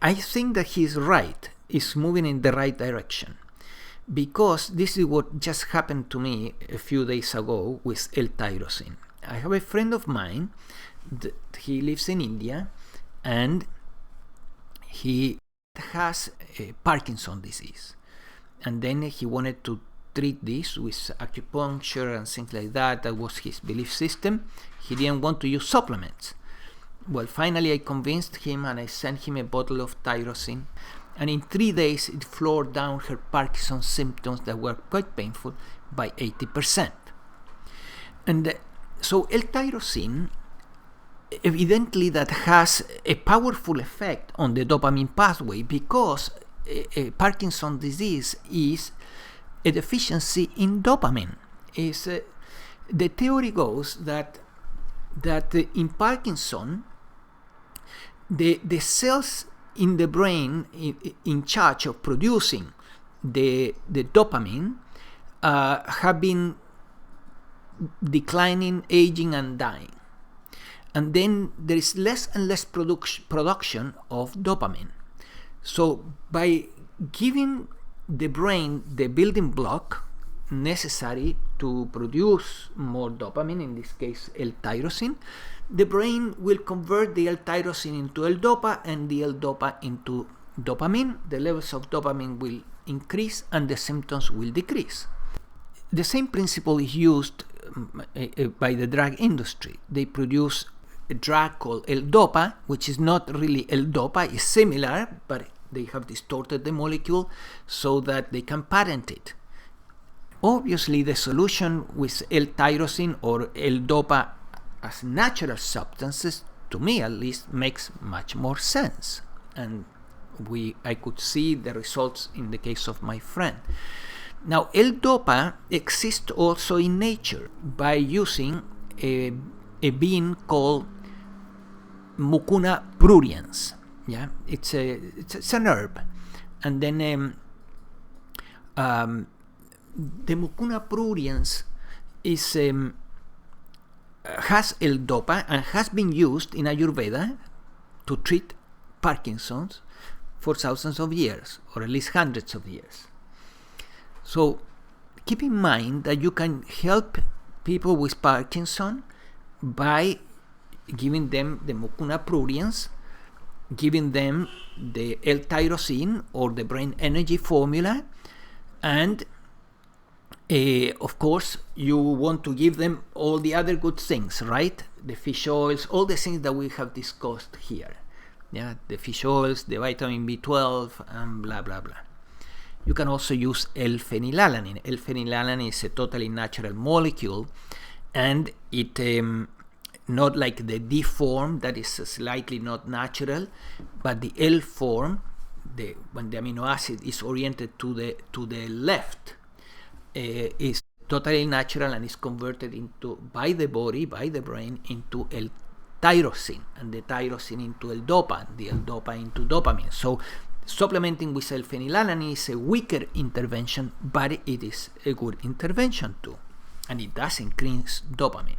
I think that he's right, is moving in the right direction, because this is what just happened to me a few days ago with L-Tyrosine. I have a friend of mine that he lives in India, and he has Parkinson's disease, and then he wanted to treat this with acupuncture and things like that. That was his belief system. He didn't want to use supplements. Well, finally I convinced him, and I sent him a bottle of tyrosine, and in 3 days it floored down her Parkinson's symptoms that were quite painful by 80%. And so L-Tyrosine, evidently that has a powerful effect on the dopamine pathway, because Parkinson's disease is a deficiency in dopamine. The theory goes that in Parkinson, the cells in the brain in charge of producing the dopamine have been declining, aging, and dying. And then there is less and less production of dopamine. So by giving the brain the building block necessary to produce more dopamine, in this case L-tyrosine, the brain will convert the L-tyrosine into L-Dopa and the L-Dopa into dopamine. The levels of dopamine will increase and the symptoms will decrease. The same principle is used by the drug industry. They produce a drug called L-Dopa, which is not really L-Dopa, it's similar, but they have distorted the molecule so that they can patent it. Obviously, the solution with L-tyrosine or L-Dopa as natural substances, to me at least, makes much more sense. And I could see the results in the case of my friend. Now, L-Dopa exists also in nature by using a bean called Mucuna pruriens. Yeah, it's an herb, and then the Mucuna pruriens has L-Dopa and has been used in Ayurveda to treat Parkinson's for thousands of years, or at least hundreds of years. So keep in mind that you can help people with Parkinson by giving them the Mucuna pruriens, giving them the L-tyrosine or the brain energy formula, and of course you want to give them all the other good things, right? The fish oils, all the things that we have discussed here. Yeah, the fish oils, the vitamin B12, and blah blah blah. You can also use L-phenylalanine. L-phenylalanine is a totally natural molecule, and it not like the D form that is slightly not natural, but the L form, when the amino acid is oriented to the left, is totally natural and is converted into by the body, by the brain, into L-tyrosine, and the tyrosine into L-Dopa, the L-Dopa into dopamine. So supplementing with L-phenylalanine is a weaker intervention, but it is a good intervention too, and it does increase dopamine.